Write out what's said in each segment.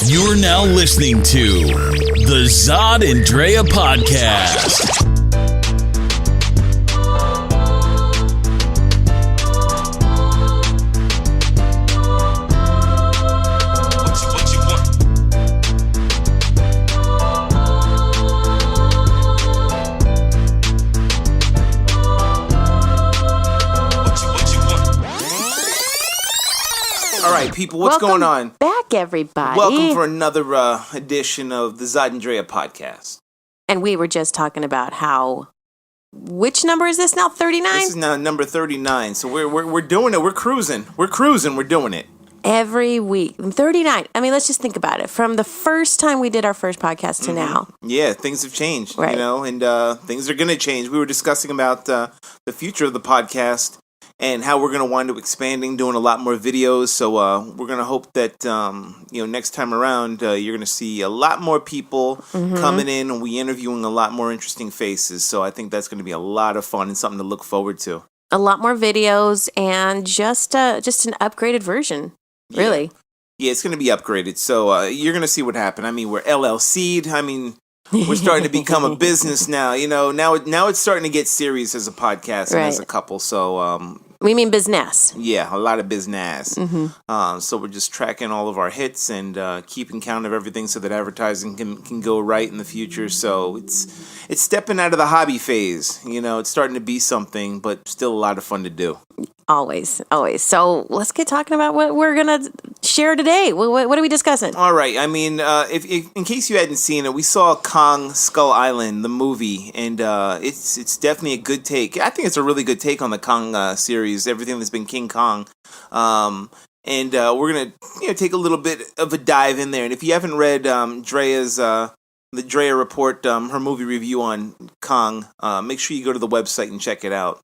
You're now listening to the Zod and Drea podcast. All right, people, what's going on? Back, everybody. Welcome for another edition of the Zod and Drea podcast. And we were just talking about how, which number is this now? 39? This is now number 39. So we're doing it. We're cruising. We're doing it. Every week. 39. I mean, let's just think about it. From the first time we did our first podcast to now. Yeah, things have changed, right. And things are going to change. We were discussing about the future of the podcast and how we're going to wind up expanding, doing a lot more videos. So we're going to hope that, next time around, you're going to see a lot more people coming in, and we interviewing a lot more interesting faces. So I think that's going to be a lot of fun and something to look forward to. A lot more videos and just an upgraded version, really. Yeah, it's going to be upgraded. So you're going to see what happened. I mean, we're LLC'd. I mean, we're starting to become a business now. Now it's starting to get serious as a podcast and as a couple. So we mean business. Yeah, a lot of business. So we're just tracking all of our hits and keeping count of everything so that advertising can go right in the future. So it's stepping out of the hobby phase. It's starting to be something, but still a lot of fun to do. Always. So let's get talking about what we're going to share today. What are we discussing? All right. I mean, if in case you hadn't seen it, we saw Kong Skull Island, the movie, and it's definitely a good take. I think it's a really good take on the Kong series, everything that's been King Kong. And we're going to take a little bit of a dive in there. And if you haven't read Drea's the Drea Report, her movie review on Kong, make sure you go to the website and check it out.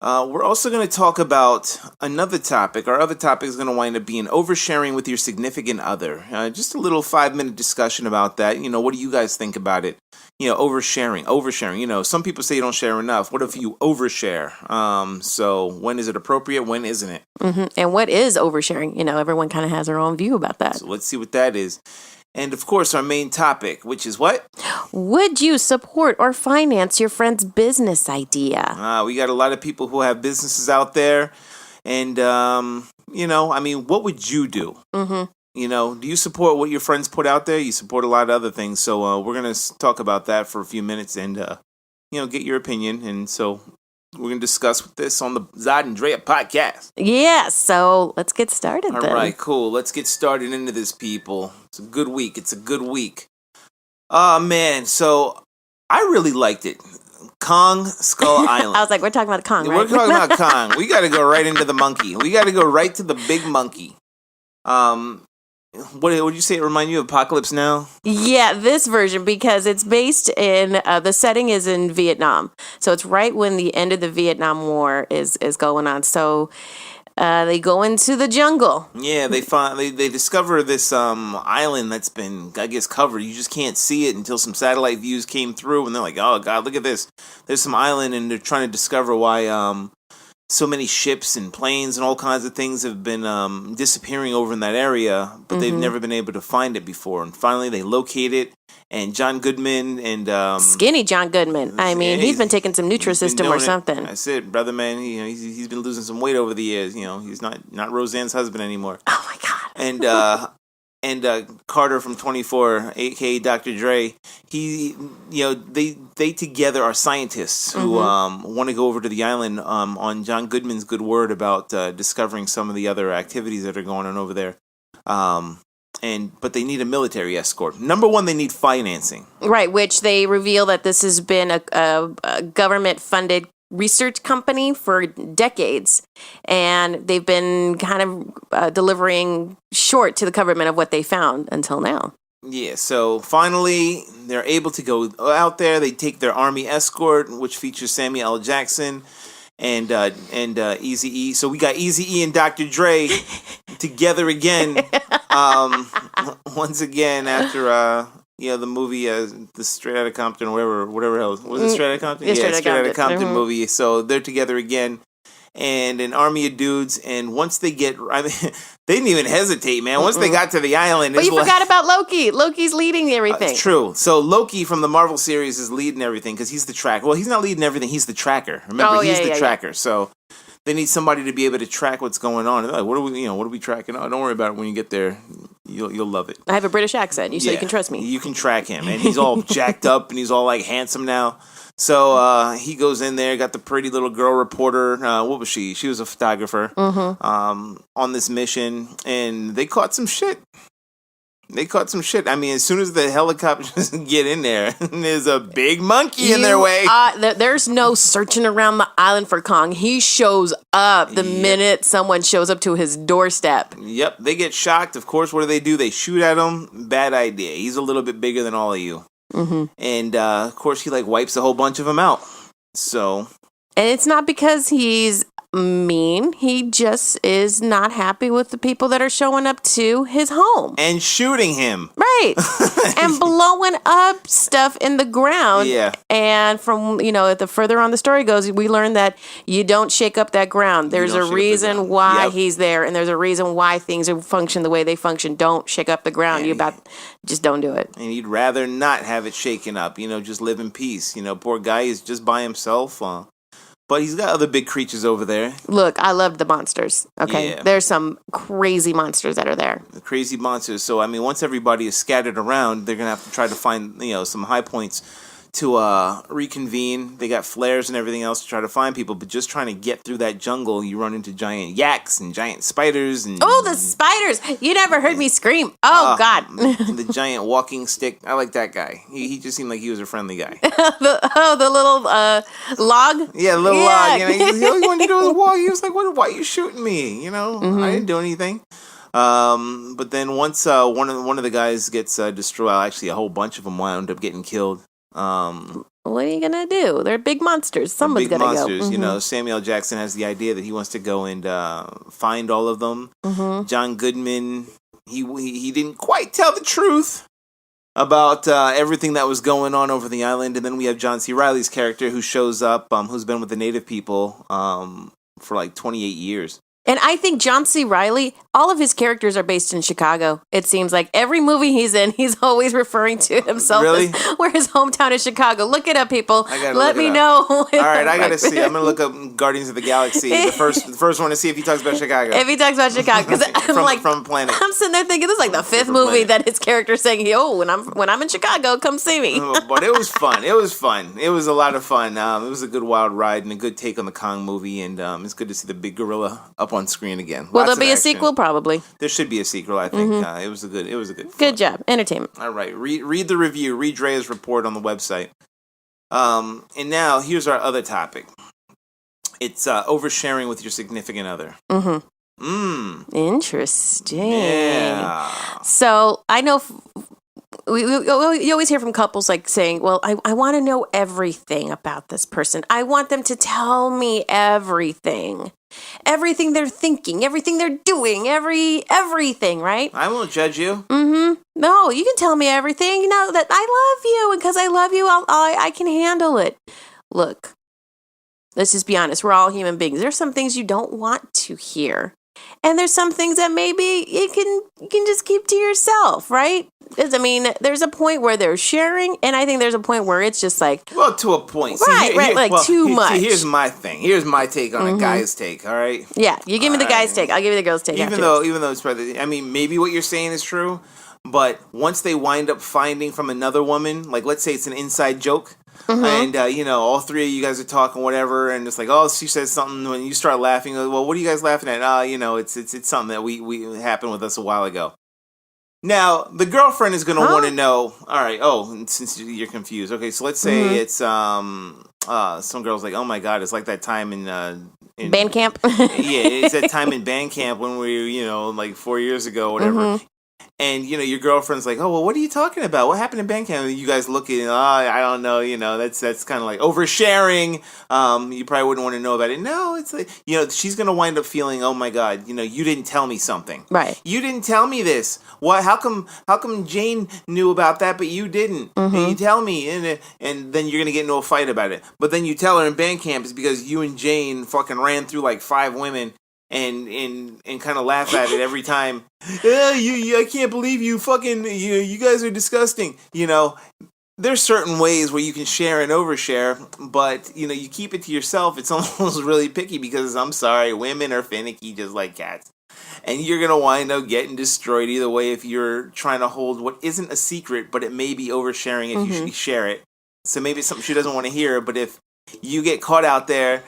We're also going to talk about another topic. Our other topic is going to wind up being oversharing with your significant other. Just a little 5-minute discussion about that. What do you guys think about it? Oversharing. Some people say you don't share enough. What if you overshare? So when is it appropriate? When isn't it? And what is oversharing? Everyone kind of has their own view about that. So let's see what that is. And, of course, our main topic, which is what? Would you support or finance your friend's business idea? We got a lot of people who have businesses out there. And, what would you do? Do you support what your friends put out there? You support a lot of other things. So we're going to talk about that for a few minutes and, get your opinion. And so we're going to discuss this on the Zod and Drea podcast. Yeah, so let's get started then. All right, cool. Let's get started into this, people. It's a good week. Oh, man. So I really liked it. Kong Skull Island. I was like, we're talking about Kong, right? We're talking about Kong. We got to go right into the monkey. We got to go right to the big monkey. What would you say it remind you of Apocalypse Now? Yeah, this version, because it's based in, the setting is in Vietnam. So it's right when the end of the Vietnam War is going on. So they go into the jungle. Yeah, they discover this island that's been, I guess, covered. You just can't see it until some satellite views came through. And they're like, oh, God, look at this. There's some island, and they're trying to discover why so many ships and planes and all kinds of things have been disappearing over in that area, but they've never been able to find it before. And finally, they locate it, and John Goodman and skinny John Goodman. I mean, he's been taking some Nutrisystem or something. That's it, brother, man. He's been losing some weight over the years. He's not Roseanne's husband anymore. Oh my God. And Carter from 24, aka Dr. Dre, they together are scientists who want to go over to the island on John Goodman's good word about discovering some of the other activities that are going on over there. But they need a military escort. Number one, they need financing. Right, which they reveal that this has been a government-funded research company for decades, and they've been kind of delivering short to the government of what they found until now. Yeah, so finally they're able to go out there. They take their army escort, which features Samuel L. Jackson and Eazy-E. So we got Eazy-E and Dr. Dre together again. Once again after the movie, the Straight Outta Compton, or whatever else. Was it Straight Outta Compton? Yeah, Straight Outta Compton movie. So they're together again. and an army of dudes. And once they get, I mean, they didn't even hesitate, man. Once they got to the island, but you forgot about Loki. Loki's leading everything. True. So Loki from the Marvel series is leading everything because he's the tracker. Well, he's not leading everything. He's the tracker. Remember, he's the tracker. So they need somebody to be able to track what's going on. And they're like, what are we tracking? Oh, don't worry about it. When you get there, you'll love it. I have a British accent, so you can trust me. You can track him, and he's all jacked up, and he's all like handsome now. So he goes in there, got the pretty little girl reporter. What was she? She was a photographer on this mission, and they caught some shit. I mean, as soon as the helicopters get in there, there's a big monkey in their way. There's no searching around the island for Kong. He shows up the minute someone shows up to his doorstep. Yep, they get shocked. Of course, what do? They shoot at him. Bad idea. He's a little bit bigger than all of you. And, of course, he, wipes a whole bunch of them out. So. And it's not because he's mean. He just is not happy with the people that are showing up to his home. And shooting him. Right. And blowing up stuff in the ground. Yeah. And from, the further on the story goes, we learn that you don't shake up that ground. There's a reason why he's there, and there's a reason why things function the way they function. Don't shake up the ground. Just don't do it. And you'd rather not have it shaken up, just live in peace. Poor guy is just by himself. But he's got other big creatures over there. Look, I loved the monsters. Okay, Yeah. There's some crazy monsters that are there. Crazy monsters. So, I mean, once everybody is scattered around, they're going to have to try to find, some high points to reconvene. They got flares and everything else to try to find people. But just trying to get through that jungle, you run into giant yaks and giant spiders. And the spiders! You never heard me scream. Oh, God. The giant walking stick. I like that guy. He just seemed like he was a friendly guy. the little log? Yeah, the little log. He wanted to do the wall. He was like, why are you shooting me? I didn't do anything. But then once one of the guys gets destroyed, actually a whole bunch of them wound up getting killed. What are you gonna do? They're big monsters. Someone's big gonna monsters, go. Samuel L. Jackson has the idea that he wants to go and find all of them. John Goodman, he didn't quite tell the truth about everything that was going on over the island. And then we have John C. Reilly's character who shows up, who's been with the native people for 28 years. And I think John C. Reilly, all of his characters are based in Chicago. It seems like every movie he's in, he's always referring to himself as where his hometown is Chicago. Look it up, people. Let me know. All right, I gotta see. I'm gonna look up Guardians of the Galaxy, the first one, to see if he talks about Chicago. If he talks about Chicago, because from Planet. I'm sitting there thinking this is like the fifth movie that his character's saying, when I'm in Chicago, come see me. But it was fun. It was a lot of fun. It was a good wild ride and a good take on the Kong movie, and it's good to see the big gorilla up on screen again. Will there be a sequel? Probably. There should be a sequel, I think. It was a good fun. Good job. Entertainment. All right. Read the review. Read Drea's report on the website. And now here's our other topic. It's oversharing with your significant other. Interesting. Yeah. So I know you always hear from couples saying, well, I want to know everything about this person. I want them to tell me everything. Everything they're thinking, everything they're doing, everything, right? I won't judge you. No, you can tell me everything. You know that I love you, and because I love you, I can handle it. Look, let's just be honest. We're all human beings. There's some things you don't want to hear, and there's some things that maybe you can just keep to yourself, right? I mean, there's a point where they're sharing, and I think there's a point where it's just well, to a point. Right, too much. Here's my thing. Here's my take on a guy's take, all right? Yeah, you give me the guy's take. I'll give you the girl's take. Even though it's probably, I mean, maybe what you're saying is true, but once they wind up finding from another woman, let's say it's an inside joke, and, all three of you guys are talking, whatever, and it's she says something, when you start laughing, well, what are you guys laughing at? It's something that we happened with us a while ago. Now, the girlfriend is going to want to know, all right, since you're confused. Okay, so let's say it's some girl's like, oh my God, it's like that time in band camp? Yeah, it's that time in band camp when we were, 4 years ago, whatever. And, your girlfriend's like, oh, well, what are you talking about? What happened in band camp? And you guys look at it, I don't know, that's kind of like oversharing. You probably wouldn't want to know about it. No, it's like, she's going to wind up feeling, oh my God, you didn't tell me something. Right. You didn't tell me this. Why? How come Jane knew about that, but you didn't? And you tell me, and then you're going to get into a fight about it. But then you tell her in band camp it's because you and Jane fucking ran through like 5 women. And kind of laugh at it every time. I can't believe you fucking, you guys are disgusting. There's certain ways where you can share and overshare, but, you keep it to yourself. It's almost really picky because, I'm sorry, women are finicky just like cats. And you're going to wind up getting destroyed either way if you're trying to hold what isn't a secret, but it may be oversharing if you share it. So maybe it's something she doesn't want to hear, but if you get caught out there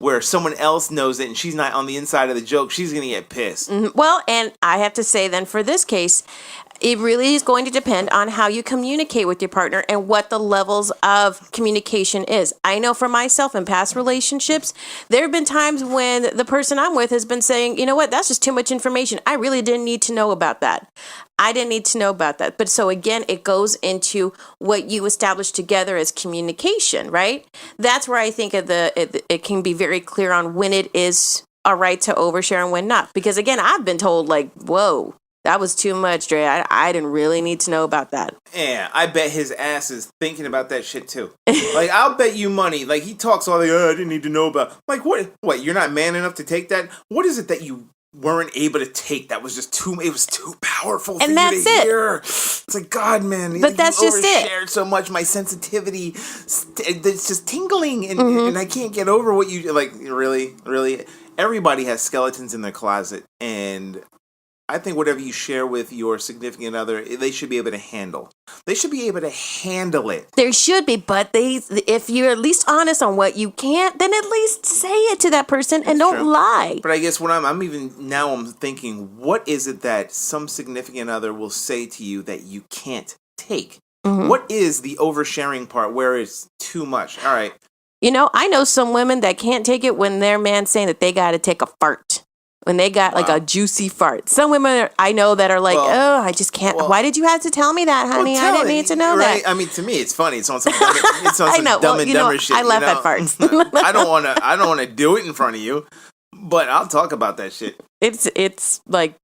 where someone else knows it and she's not on the inside of the joke, she's going to get pissed. Well, and I have to say then for this case, it really is going to depend on how you communicate with your partner and what the levels of communication is. I know for myself in past relationships, there have been times when the person I'm with has been saying, you know what, that's just too much information. I really didn't need to know about that. I didn't need to know about that. But so again, it goes into what you establish together as communication, right? That's where I think it can be very clear on when it is all right to overshare and when not. Because again, I've been told like, whoa, that was too much, Dre. I didn't really need to know about that. Yeah, I bet his ass is thinking about that shit too. Like, I'll bet you money. Like, he talks all like, I didn't need to know about. Like, what? You're not man enough to take that? What is it that you weren't able to take that was just it was too powerful for you to hear? It's like, God, man. But that's just it. Overshared so much. My sensitivity, it's just tingling. And I can't get over what you, like, really? Everybody has skeletons in their closet. And I think whatever you share with your significant other, they should be able to handle. They should be able to handle it. There should be, but if you're at least honest on what you can't, then at least say it to that person and don't lie. But I guess what I'm thinking, what is it that some significant other will say to you that you can't take? What is the oversharing part where it's too much? All right. I know some women that can't take it when their man's saying that they got to take a fart. When they got like a juicy fart. Some women I know that are like, I just can't. Why did you have to tell me that, honey? I didn't need to know that. I mean, to me, it's funny. It's on some dumb and dumber shit. I laugh at farts. I don't want to do it in front of you, but I'll talk about that shit. It's like,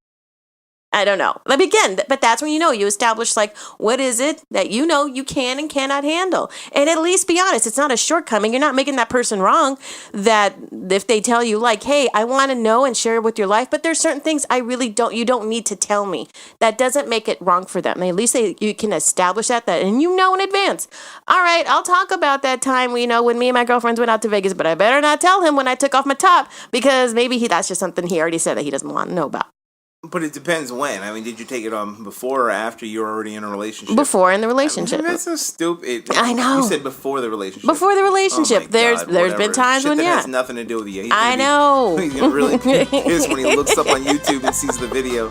I don't know. But again, but that's when you establish like, what is it that you can and cannot handle? And at least be honest. It's not a shortcoming. You're not making that person wrong. That if they tell you like, hey, I want to know and share with your life, but there's certain things you don't need to tell me. That doesn't make it wrong for them. And at least you can establish that and in advance. All right, I'll talk about that time when me and my girlfriends went out to Vegas, but I better not tell him when I took off my top because maybe that's just something he already said that he doesn't want to know about. But it depends when. I mean, did you take it on before or after you were already in a relationship? Before in the relationship. That's so stupid. I know. You said before the relationship. Before the relationship. There's been times when, that has nothing to do with you. I know. He's going to really be pissed when he looks up on YouTube and sees the video.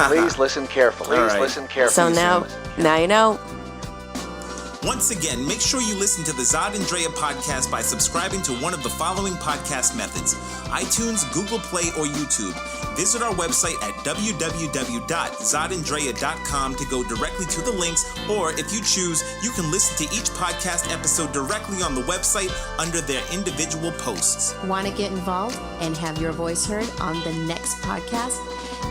Please listen carefully. Listen carefully. So now you know. Once again, make sure you listen to the Zod and Drea podcast by subscribing to one of the following podcast methods: iTunes, Google Play, or YouTube. Visit our website at www.zodanddrea.com to go directly to the links, or if you choose, you can listen to each podcast episode directly on the website under their individual posts. Want to get involved and have your voice heard on the next podcast?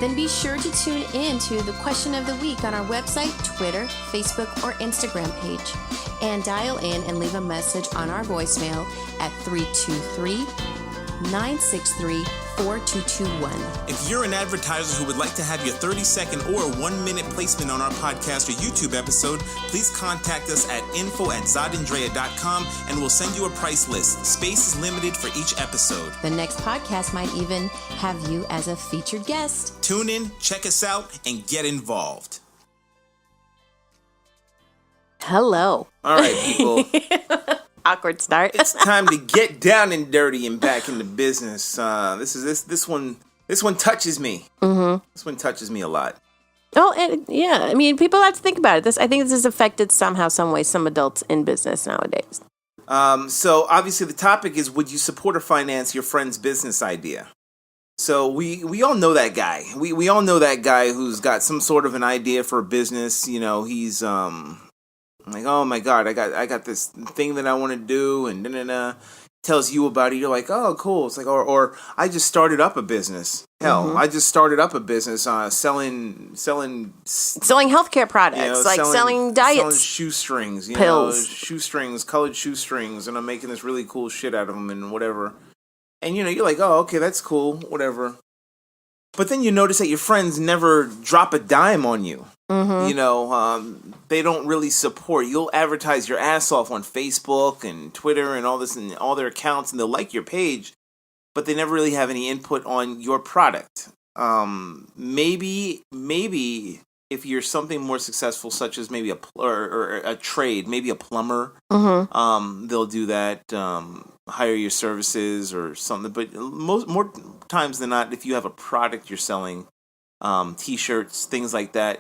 Then be sure to tune in to the question of the week on our website, Twitter, Facebook, or Instagram page. And dial in and leave a message on our voicemail at 323-963-4221. If you're an advertiser who would like to have your 30-second or 1-minute placement on our podcast or YouTube episode, please contact us at info@zodanddrea.com and we'll send you a price list. Space is limited for each episode. The next podcast might even have you as a featured guest. Tune in, check us out, and get involved. Hello. All right, people. Awkward start. It's time to get down and dirty and back into business. This one touches me. This one touches me a lot. Oh, and yeah. I mean, people have to think about it. I think this has affected somehow, some way, some adults in business nowadays. So obviously the topic is: would you support or finance your friend's business idea? So we all know that guy. We all know that guy who's got some sort of an idea for a business. You know, he's like, oh my God, I got this thing that I want to do, and tells you about it. You're like, oh, cool. It's like, or I just started up a business. Hell, I just started up a business selling healthcare products, selling diets, selling shoestrings, pills, colored shoestrings, and I'm making this really cool shit out of them and whatever. And you're like, oh, okay, that's cool, whatever. But then you notice that your friends never drop a dime on you. They don't really support. You'll advertise your ass off on Facebook and Twitter and all this and all their accounts, and they'll like your page, but they never really have any input on your product. Maybe if you're something more successful, such as maybe a trade, maybe a plumber, they'll do that. Hire your services or something. But more times than not, if you have a product you're selling, T-shirts, things like that,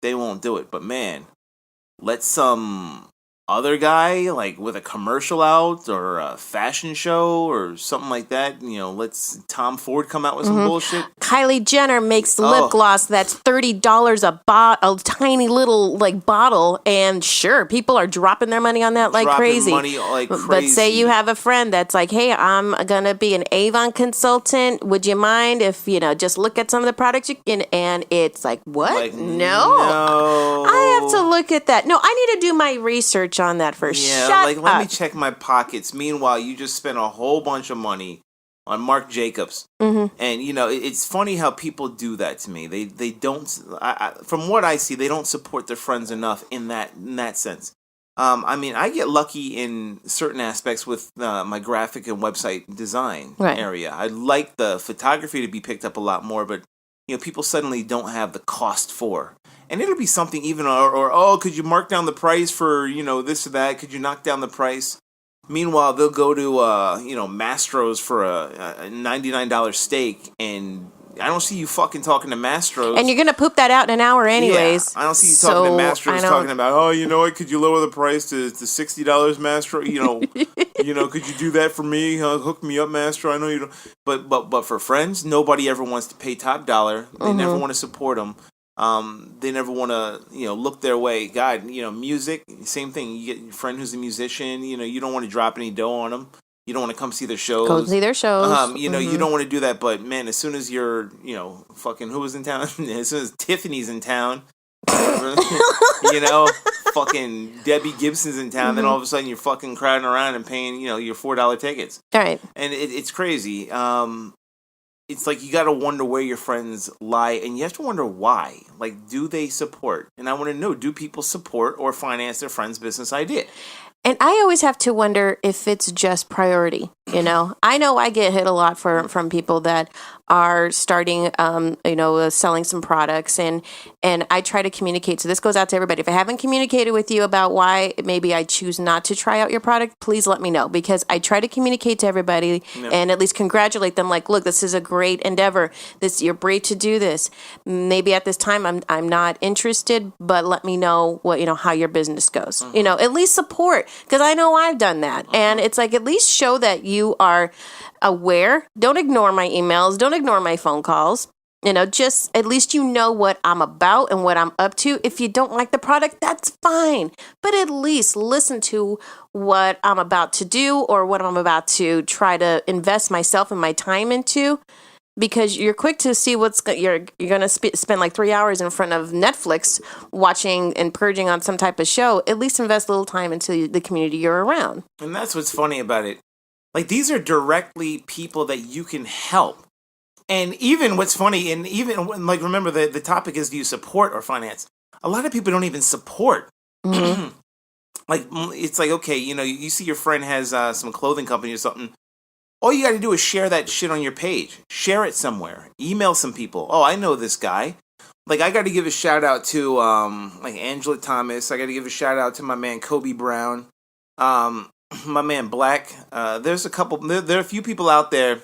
they won't do it. But man, let some other guy, like with a commercial out or a fashion show or something like that, let's Tom Ford come out with some bullshit. Kylie Jenner makes lip gloss that's $30 a tiny little bottle, and sure, people are dropping their money on that like crazy. But say you have a friend that's like, hey, I'm gonna be an Avon consultant. Would you mind if just look at some of the products you can? And it's like, what? No, I have to look at that. No, I need to do my research on that first. Let me check my pockets. Meanwhile, you just spent a whole bunch of money on Marc Jacobs, and it's funny how people do that to me. They don't. From what I see, they don't support their friends enough in that sense. I get lucky in certain aspects with my graphic and website design area. I'd like the photography to be picked up a lot more, but people suddenly don't have the cost for. And it'll be something even, or could you mark down the price for, this or that? Could you knock down the price? Meanwhile, they'll go to, Mastro's for a $99 steak, and I don't see you fucking talking to Mastro's. And you're going to poop that out in an hour anyways. Yeah, I don't see you talking to Mastro's talking about, what, could you lower the price to $60, Mastro? Could you do that for me? Hook me up, Mastro. I know you don't. But for friends, nobody ever wants to pay top dollar. They never want to support them. They never want to, look their way. God, music, same thing. You get your friend who's a musician, you don't want to drop any dough on them. You don't want to come see their shows. Go see their shows. You don't want to do that. But man, as soon as you're, fucking who was in town? As soon as Tiffany's in town, fucking Debbie Gibson's in town, then all of a sudden you're fucking crowding around and paying, your $4 tickets. All right. And it's crazy. It's like you got to wonder where your friends lie, and you have to wonder why. Like, do they support? And I want to know, do people support or finance their friend's business idea? And I always have to wonder if it's just priority. I know I get hit a lot from people that are starting, selling some products, and I try to communicate. So this goes out to everybody. If I haven't communicated with you about why maybe I choose not to try out your product, please let me know, because I try to communicate to everybody and at least congratulate them. Like, look, this is a great endeavor. You're brave to do this. Maybe at this time I'm not interested, but let me know what how your business goes. At least support, because I know I've done that, and it's like, at least show that you are aware. Don't ignore my emails. Don't ignore my phone calls. Just at least what I'm about and what I'm up to. If you don't like the product, that's fine. But at least listen to what I'm about to do or what I'm about to try to invest myself and my time into. Because you're quick to see you're going to spend like 3 hours in front of Netflix watching and purging on some type of show. At least invest a little time into the community you're around. And that's what's funny about it. Like, these are directly people that you can help. And even what's funny, and even like, remember the topic is, do you support or finance? A lot of people don't even support. Like, it's like, okay, you see your friend has some clothing company or something. All you got to do is share that shit on your page. Share it somewhere. Email some people. Oh, I know this guy. Like, I got to give a shout out to like Angela Thomas. I got to give a shout out to my man Kobe Brown. My man Black. There's there are a few people out there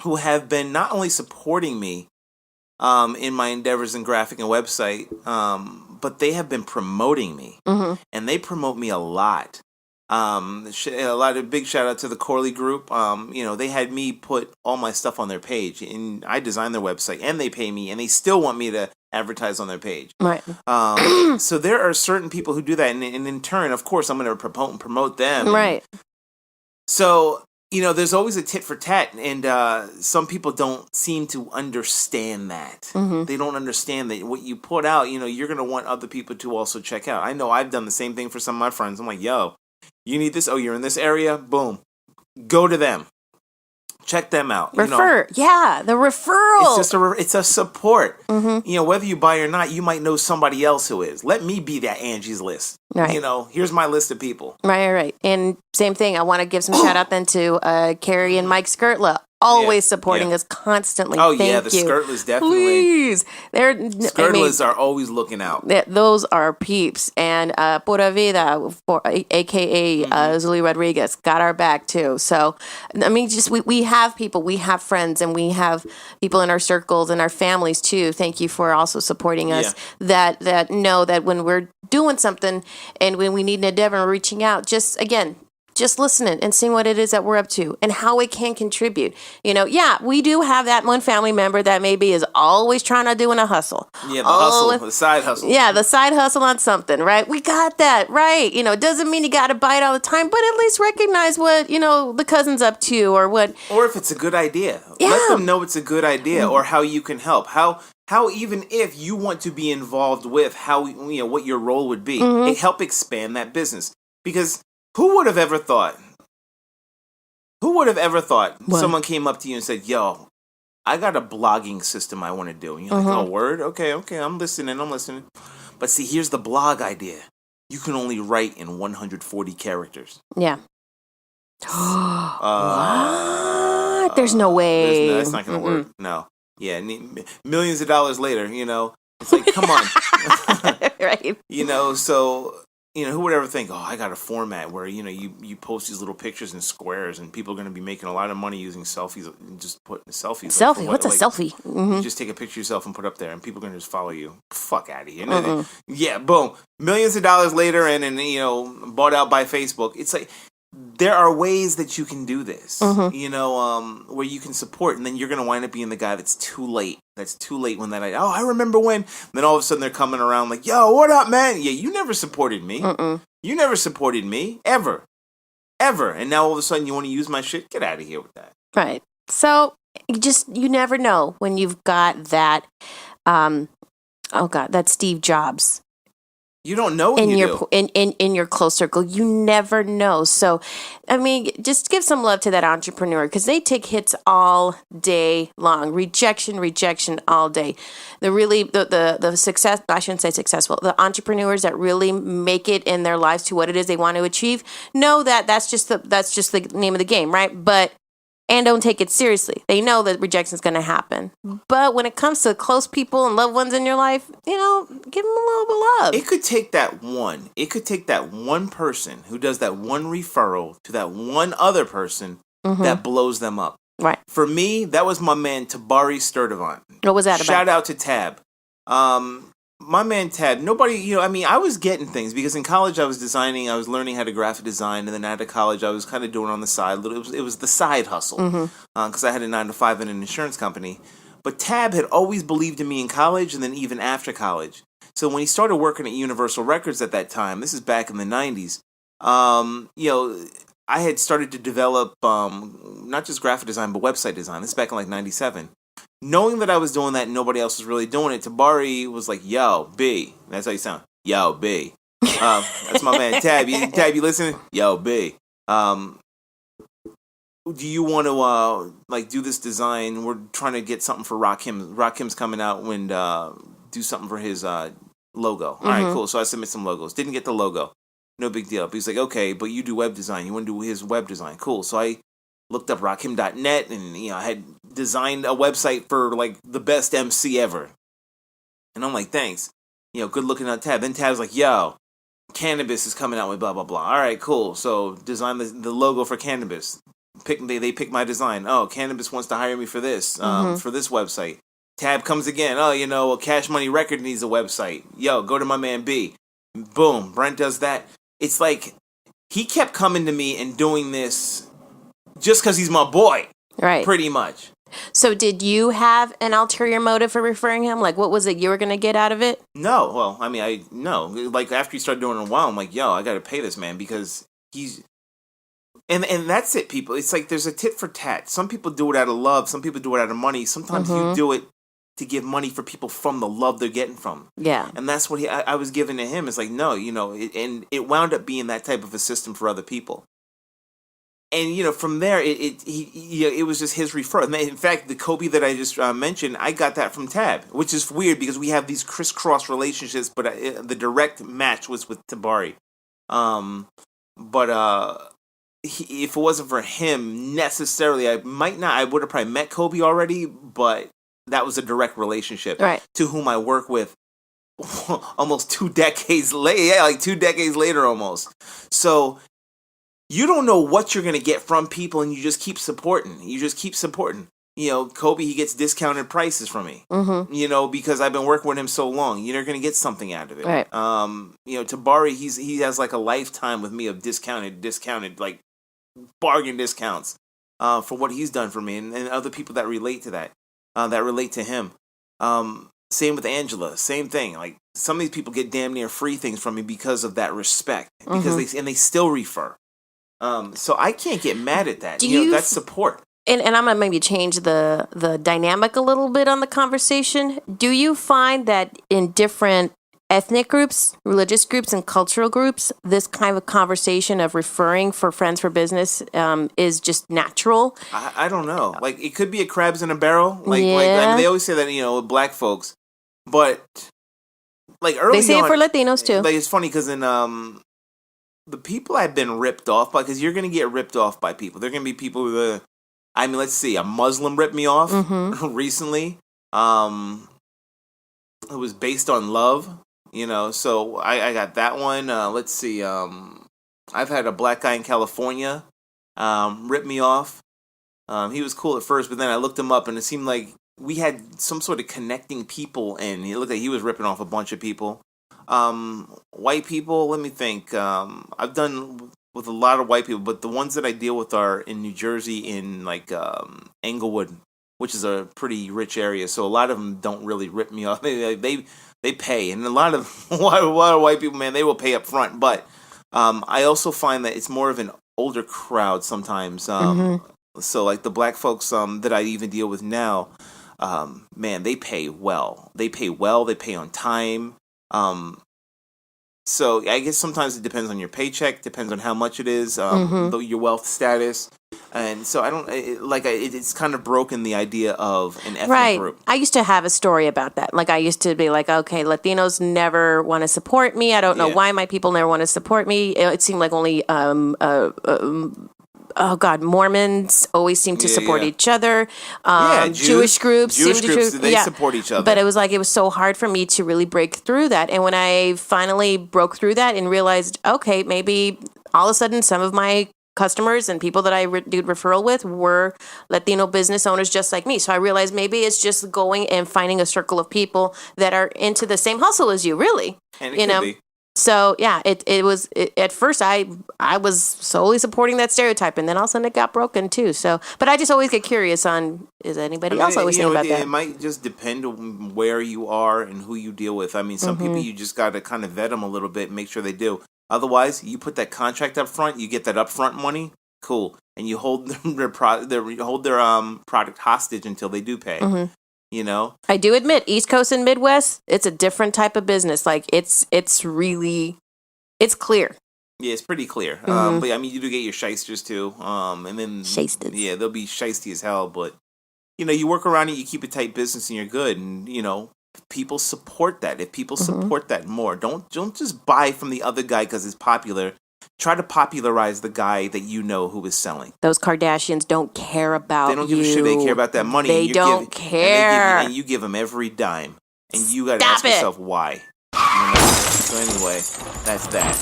who have been not only supporting me in my endeavors in graphic and website, but they have been promoting me. And they promote me a lot. A lot of big shout out to the Corley Group. They had me put all my stuff on their page, and I designed their website, and they pay me, and they still want me to advertise on their page. Right. So there are certain people who do that, and in turn, of course, I'm going to promote them. Right. So, there's always a tit for tat, and some people don't seem to understand that. Mm-hmm. They don't understand that what you put out, you're going to want other people to also check out. I know I've done the same thing for some of my friends. I'm like, yo, you need this? Oh, you're in this area? Boom. Go to them. Check them out. Refer. Yeah, the referral. It's a support. Mm-hmm. Whether you buy or not, you might know somebody else who is. Let me be that Angie's list. Right. Here's my list of people. Right. And same thing. I want to give some shout out then to Carrie and Mike Skirtla. Always supporting us constantly. Oh, Thank yeah, the you. Skirtlas definitely. Please. Skirtlas are always looking out. Those are peeps. And Pura Vida, a.k.a. Zuli Rodriguez, got our back too. So, we have people, we have friends, and we have people in our circles and our families too. Thank you for also supporting us that know that when we're doing something and when we need an endeavor and reaching out, just listening and seeing what it is that we're up to and how it can contribute. We do have that one family member that maybe is always trying to do a hustle. Yeah, the side hustle. Yeah, the side hustle on something, right? We got that, right? It doesn't mean you got to buy it all the time, but at least recognize what, the cousin's up to or what. Or if it's a good idea. Yeah. Let them know it's a good idea or how you can help. How even if you want to be involved with how, what your role would be, it help expand that business. Because who would have ever thought What? someone came up to you and said, yo, I got a blogging system I want to do. And you're like, oh, word? Okay, I'm listening. But see, here's the blog idea. You can only write in 140 characters. Yeah. What? There's no way. That's not going to work. No. Yeah, millions of dollars later, it's like, come on. Right. So... who would ever think, I got a format where, you post these little pictures in squares and people are going to be making a lot of money using selfies, just putting selfies. Selfie? What's a selfie? Mm-hmm. You just take a picture of yourself and put it up there and people are going to just follow you. Fuck out of here. And then, boom. Millions of dollars later and bought out by Facebook. It's like, there are ways that you can do this, where you can support, and then you're going to wind up being the guy that's too late. That's too late when I remember when. Then all of a sudden they're coming around like, yo, what up, man? Yeah, you never supported me. You never supported me, ever. And now all of a sudden you want to use my shit? Get out of here with that. Right. So, you never know when you've got that, that Steve Jobs. You don't know what you do. In your close circle. You never know. So, just give some love to that entrepreneur because they take hits all day long. Rejection all day. The success, I shouldn't say successful, the entrepreneurs that really make it in their lives to what it is they want to achieve, know that that's just the name of the game, right? And don't take it seriously. They know that rejection is going to happen. But when it comes to close people and loved ones in your life, give them a little bit of love. It could take that one. It could take that one person who does that one referral to that one other person that blows them up. Right. For me, that was my man Tabari Sturdivant. What was that about? Shout out to Tab. My man Tab, nobody, I was getting things because in college I was learning how to graphic design, and then out of college I was kind of doing it on the side. It was the side hustle because I had a 9-to-5 in an insurance company. But Tab had always believed in me in college and then even after college. So when he started working at Universal Records at that time, this is back in the 90s, I had started to develop not just graphic design but website design. This is back in like 97. Knowing that I was doing that and nobody else was really doing it, Tabari was like, yo, B. That's how you sound. Yo, B. That's my man, Tab. Tab, you listening? Yo, B. Do you want to, do this design? We're trying to get something for Rakim's. Rakim's coming out and do something for his logo. All right, cool. So I submit some logos. Didn't get the logo. No big deal. But he's like, okay, but you do web design. You want to do his web design. Cool. So I looked up Rakim.net and, I had designed a website for, the best MC ever. And I'm like, thanks. Good looking on Tab. Then Tab's like, yo, Cannabis is coming out with blah, blah, blah. All right, cool. So design the logo for Cannabis. They pick my design. Oh, Cannabis wants to hire me for this, for this website. Tab comes again. Oh, Cash Money Record needs a website. Yo, go to my man B. Boom. Brent does that. It's like he kept coming to me and doing this just because he's my boy, Right. pretty much. So did you have an ulterior motive for referring him? Like, what was it you were going to get out of it? No, well, I mean, no. Like, after you start doing it a while, I'm like, yo, I got to pay this man because he's... And that's it, people. It's like there's a tit for tat. Some people do it out of love. Some people do it out of money. Sometimes you do it to give money for people from the love they're getting from. Yeah. And that's what I was giving to him. It's like, no, and it wound up being that type of a system for other people. And, from there, it was just his referral. And in fact, the Kobe that I just mentioned, I got that from Tab, which is weird because we have these crisscross relationships, but the direct match was with Tabari. If it wasn't for him necessarily, I would have probably met Kobe already, but that was a direct relationship. Right. To whom I work with almost 2 decades later. Yeah, like 2 decades later almost. So you don't know what you're going to get from people, and you just keep supporting. Kobe, he gets discounted prices from me, because I've been working with him so long. You're going to get something out of it. Right. Tabari, he has like a lifetime with me of discounted, like bargain discounts for what he's done for me, and other people that relate to that relate to him. Same with Angela, same thing. Like some of these people get damn near free things from me because of that respect, because they still refer. So I can't get mad at that. That's support. And I'm going to maybe change the dynamic a little bit on the conversation. Do you find that in different ethnic groups, religious groups, and cultural groups, this kind of conversation of referring for friends for business is just natural? I don't know. Like, it could be a crabs in a barrel. I mean, they always say that, with black folks. But, like, early on... They say it for Latinos, too. Like, it's funny because in... the people I've been ripped off by, because you're going to get ripped off by people. There are going to be people who... I mean, let's see. A Muslim ripped me off recently. It was based on love. So I got that one. Let's see. I've had a black guy in California rip me off. He was cool at first, but then I looked him up, and it seemed like we had some sort of connecting people, and it looked like he was ripping off a bunch of people. White people, let me think. I've done with a lot of white people, but the ones that I deal with are in New Jersey, in like Englewood, which is a pretty rich area. So a lot of them don't really rip me off. They pay, and a lot of white people, man, they will pay up front. But I also find that it's more of an older crowd sometimes. So like the black folks that I even deal with now, man, they pay well. They pay on time. So I guess sometimes it depends on your paycheck, depends on how much it is, your wealth status. And so it's kind of broken the idea of an ethnic group. I used to have a story about that. Like I used to be like, okay, Latinos never want to support me. I don't know why my people never want to support me. It seemed like only Mormons always seem to support each other. Jewish groups they support each other. But it was so hard for me to really break through that. And when I finally broke through that and realized, okay, maybe all of a sudden some of my customers and people that I did referral with were Latino business owners just like me. So I realized maybe it's just going and finding a circle of people that are into the same hustle as you, really. And it could be. So yeah, it was at first I was solely supporting that stereotype, and then all of a sudden it got broken too. So, but I just always get curious on, is anybody else always saying about that? It might just depend on where you are and who you deal with. I mean, some people you just got to kind of vet them a little bit and make sure they do. Otherwise, you put that contract up front, you get that upfront money, cool, and you hold their product hostage until they do pay. I do admit, East Coast and Midwest, it's a different type of business. Like it's clear. Yeah, it's pretty clear. But I mean, you do get your shysters too. And then Shysters. Yeah, they'll be shysty as hell. But you work around it, you keep a tight business, and you're good. And people support that. If people support that more, don't just buy from the other guy because it's popular. Try to popularize the guy that who is selling. Those Kardashians don't care about you. They don't give a shit. They care about that money. They don't care. And you give them every dime. And you got to ask yourself why. So anyway, that's that.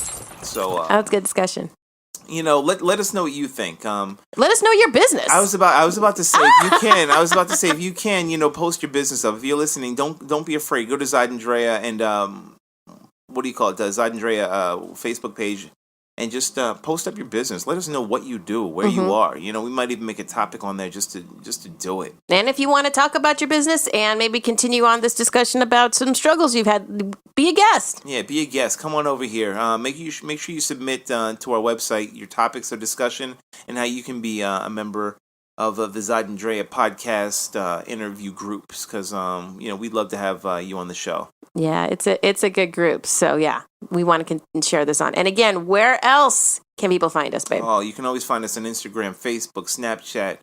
So that was a good discussion. Let us know what you think. Let us know your business. I was about to say if you can. I was about to say if you can, post your business up. If you're listening, don't be afraid. Go to Zod Andrea and what do you call it? The Zod Andrea Facebook page. and just post up your business. Let us know what you do, where you are. You know, we might even make a topic on there just to do it. And if you want to talk about your business and maybe continue on this discussion about some struggles you've had, be a guest. Yeah, be a guest. Come on over here. Make sure you submit to our website your topics of discussion and how you can be a member of the Zod and Drea podcast interview groups, because we'd love to have you on the show. Yeah, it's a good group. So yeah, we want to share this on. And again, where else can people find us, babe? Oh, you can always find us on Instagram, Facebook, Snapchat,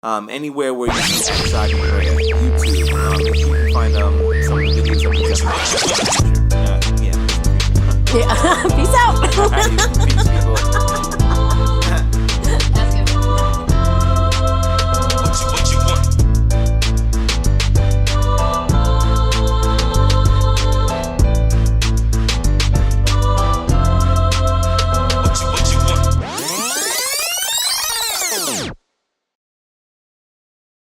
anywhere where you see Zod and Drea, YouTube. You can find some of the videos of the Yeah. Peace out.